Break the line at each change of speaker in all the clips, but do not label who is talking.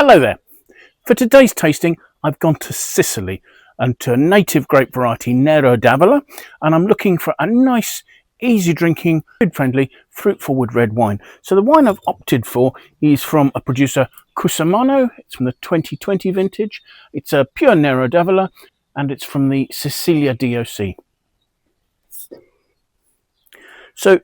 Hello there. For today's tasting, I've gone to Sicily and to a native grape variety, Nero d'Avola, and I'm looking for a nice, easy drinking, food-friendly, fruit-forward red wine. So the wine I've opted for is from a producer, Cusumano. It's from the 2020 vintage. It's a pure Nero d'Avola, and it's from the Sicilia DOC. So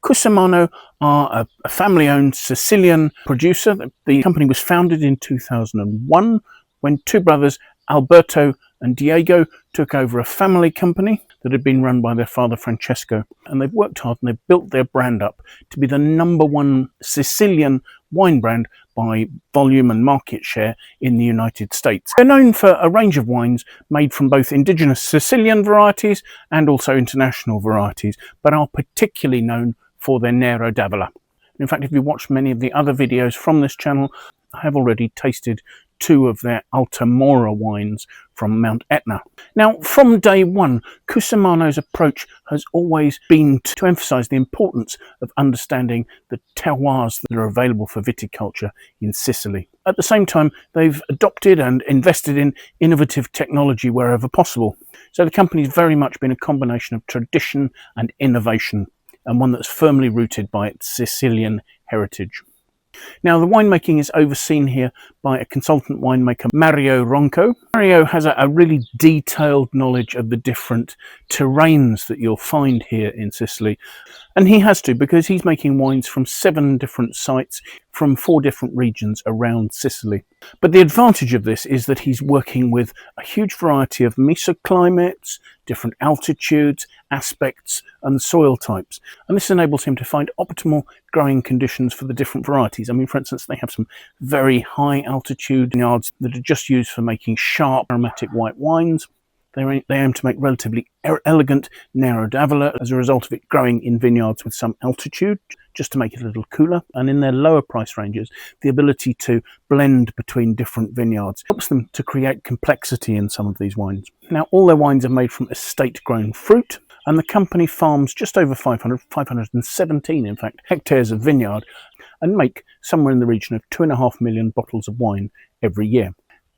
Cusumano are a family-owned Sicilian producer. The company was founded in 2001 when two brothers, Alberto and Diego, took over a family company that had been run by their father Francesco. And they've worked hard and they've built their brand up to be the #1 Sicilian wine brand by volume and market share in the United States. They're known for a range of wines made from both indigenous Sicilian varieties and also international varieties, but are particularly known for their Nero d'Avola. In fact, if you watch many of the other videos from this channel, I have already tasted two of their Altamora wines from Mount Etna. Now, from day one, Cusumano's approach has always been to emphasize the importance of understanding the terroirs that are available for viticulture in Sicily. At the same time, they've adopted and invested in innovative technology wherever possible. So the company's very much been a combination of tradition and innovation, and one that's firmly rooted by its Sicilian heritage. Now, the winemaking is overseen here by a consultant winemaker, Mario Ronco. Mario has a really detailed knowledge of the different terrains that you'll find here in Sicily. And he has to, because he's making wines from 7 different sites from 4 different regions around Sicily. But the advantage of this is that he's working with a huge variety of mesoclimates, different altitudes, aspects and soil types. And this enables him to find optimal growing conditions for the different varieties. I mean, for instance, they have some very high altitude vineyards that are just used for making sharp aromatic white wines. They aim to make relatively elegant Nero d'Avola as a result of it growing in vineyards with some altitude, just to make it a little cooler. And in their lower price ranges, the ability to blend between different vineyards helps them to create complexity in some of these wines. Now, all their wines are made from estate-grown fruit, and the company farms just over 517 in fact, hectares of vineyard, and make somewhere in the region of 2.5 million bottles of wine every year.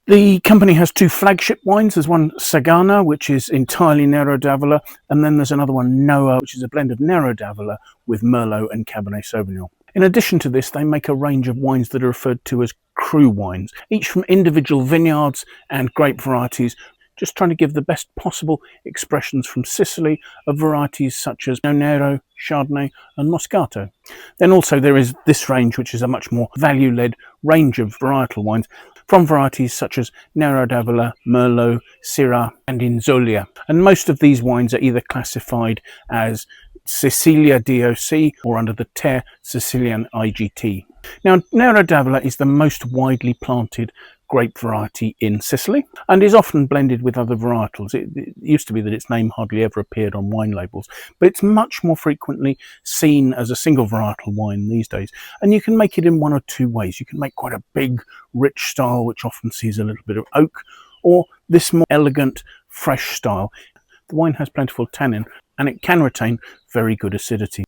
The company has 2 flagship wines. There's one, Sàgana, which is entirely Nero d'Avola, and then there's another one, Noah, which is a blend of Nero d'Avola with Merlot and Cabernet Sauvignon. In addition to this, they make a range of wines that are referred to as cru wines, each from individual vineyards and grape varieties, just trying to give the best possible expressions from Sicily of varieties such as Pinot Nero, Chardonnay and Moscato. Then also there is this range, which is a much more value-led range of varietal wines from varieties such as Nero d'Avola, Merlot, Syrah and Insolia. And most of these wines are either classified as Sicilia DOC or under the Terre Siciliane IGT. Now, Nero d'Avola is the most widely planted grape variety in Sicily and is often blended with other varietals. It used to be that its name hardly ever appeared on wine labels, but it's much more frequently seen as a single varietal wine these days. And you can make it in one or two ways. You can make quite a big, rich style, which often sees a little bit of oak, or this more elegant, fresh style. The wine has plentiful tannin and it can retain very good acidity.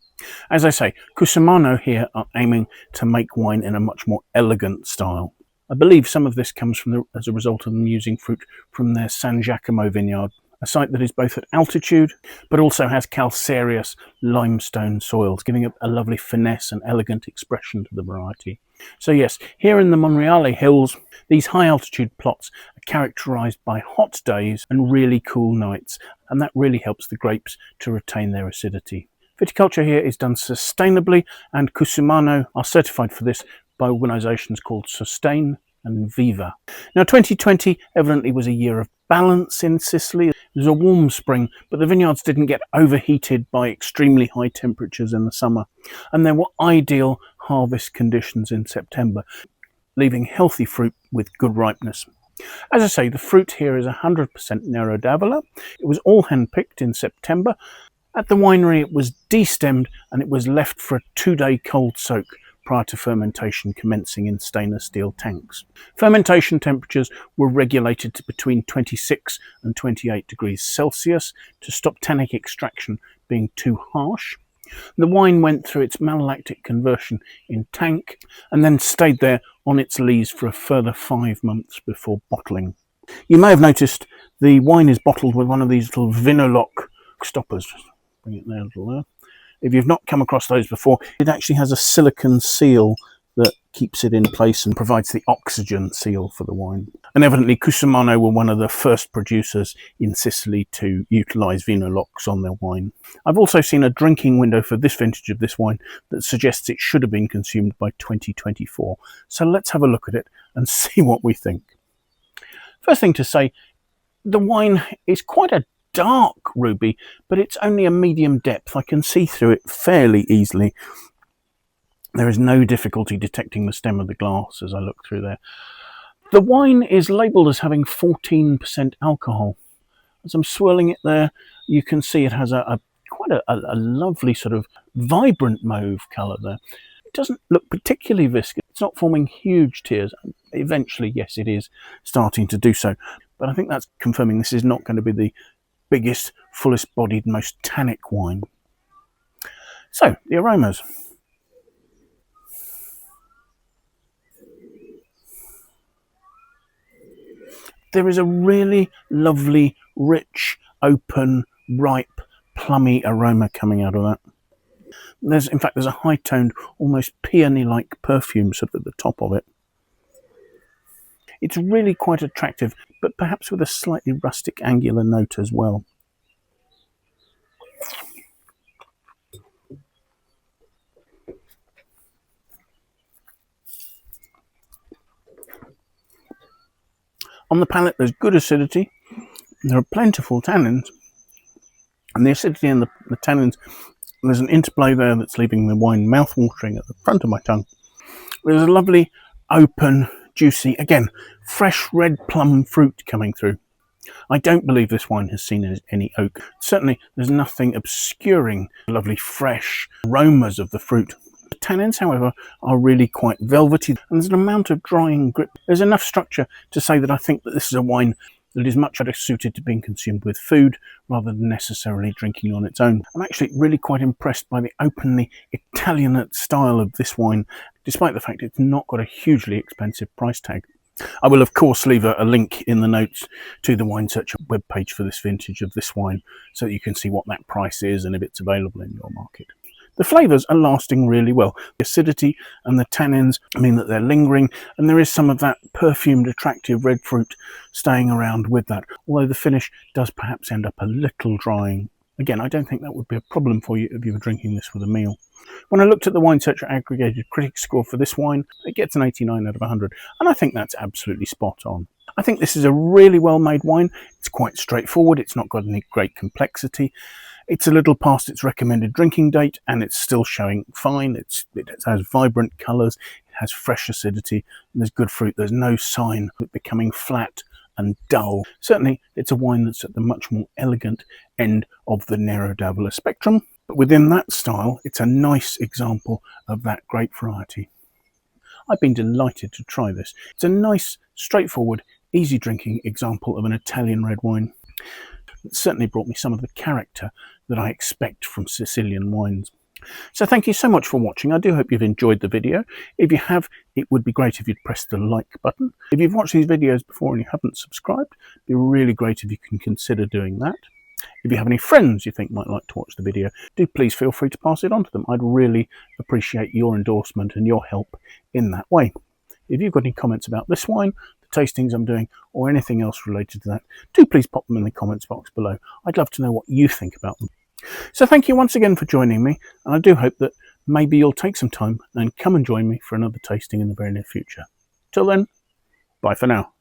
As I say, Cusumano here are aiming to make wine in a much more elegant style. I believe some of this comes from as a result of them using fruit from their San Giacomo vineyard, a site that is both at altitude but also has calcareous limestone soils, giving it a lovely finesse and elegant expression to the variety. So yes, here in the Monreale Hills, these high altitude plots are characterized by hot days and really cool nights, and that really helps the grapes to retain their acidity. Viticulture here is done sustainably, and Cusumano are certified for this by organisations called Sustain and Viva. Now, 2020 evidently was a year of balance in Sicily. It was a warm spring, but the vineyards didn't get overheated by extremely high temperatures in the summer, and there were ideal harvest conditions in September, leaving healthy fruit with good ripeness. As I say, the fruit here is 100% Nero d'Avola. It was all hand-picked in September. At the winery, it was destemmed and it was left for a 2-day cold soak prior to fermentation commencing in stainless steel tanks. Fermentation temperatures were regulated to between 26 and 28 degrees Celsius to stop tannic extraction being too harsh. The wine went through its malolactic conversion in tank and then stayed there on its lees for a further 5 months before bottling. You may have noticed the wine is bottled with one of these little vinolock stoppers. Bring it there a little there. If you've not come across those before, it actually has a silicone seal that keeps it in place and provides the oxygen seal for the wine. And evidently Cusumano were one of the first producers in Sicily to utilise vinolocks on their wine. I've also seen a drinking window for this vintage of this wine that suggests it should have been consumed by 2024. So let's have a look at it and see what we think. First thing to say, the wine is quite a dark ruby, but it's only a medium depth. I can see through it fairly easily. There is no difficulty detecting the stem of the glass as I look through there. The wine is labelled as having 14% alcohol. As I'm swirling it there, you can see it has quite a lovely sort of vibrant mauve colour there. It doesn't look particularly viscous. It's not forming huge tears. Eventually, yes, it is starting to do so. But I think that's confirming this is not going to be the biggest, fullest bodied, most tannic wine. So, the aromas. There is a really lovely, rich, open, ripe, plummy aroma coming out of that. In fact, there's a high-toned, almost peony-like perfume sort of at the top of it. It's really quite attractive, but perhaps with a slightly rustic, angular note as well. On the palate, there's good acidity. There are plentiful tannins. And the acidity and the tannins, there's an interplay there that's leaving the wine mouth-watering at the front of my tongue. There's a lovely, open, juicy, again, fresh red plum fruit coming through. I don't believe this wine has seen any oak. Certainly, there's nothing obscuring the lovely, fresh aromas of the fruit. The tannins, however, are really quite velvety, and there's an amount of drying grip. There's enough structure to say that I think that this is a wine that is much better suited to being consumed with food rather than necessarily drinking on its own. I'm actually really quite impressed by the openly Italianate style of this wine, despite the fact it's not got a hugely expensive price tag. I will of course leave a link in the notes to the Wine Searcher webpage for this vintage of this wine so that you can see what that price is and if it's available in your market. The flavours are lasting really well. The acidity and the tannins mean that they're lingering, and there is some of that perfumed, attractive red fruit staying around with that, although the finish does perhaps end up a little drying. Again, I don't think that would be a problem for you if you were drinking this with a meal. When I looked at the Wine Searcher aggregated critic score for this wine, it gets an 89 out of 100, and I think that's absolutely spot on. I think this is a really well-made wine. It's quite straightforward. It's not got any great complexity. It's a little past its recommended drinking date, and it's still showing fine. It has vibrant colours, it has fresh acidity, and there's good fruit. There's no sign of it becoming flat and dull. Certainly, it's a wine that's at the much more elegant end of the Nero d'Avola spectrum, but within that style, it's a nice example of that grape variety. I've been delighted to try this. It's a nice, straightforward, easy drinking example of an Italian red wine. It certainly brought me some of the character that I expect from Sicilian wines. So thank you so much for watching. I do hope you've enjoyed the video. If you have, it would be great if you'd press the like button. If you've watched these videos before and you haven't subscribed, it'd be really great if you can consider doing that. If you have any friends you think might like to watch the video, do please feel free to pass it on to them. I'd really appreciate your endorsement and your help in that way. If you've got any comments about this wine, the tastings I'm doing, or anything else related to that, do please pop them in the comments box below. I'd love to know what you think about them. So thank you once again for joining me, and I do hope that maybe you'll take some time and come and join me for another tasting in the very near future. Till then, bye for now.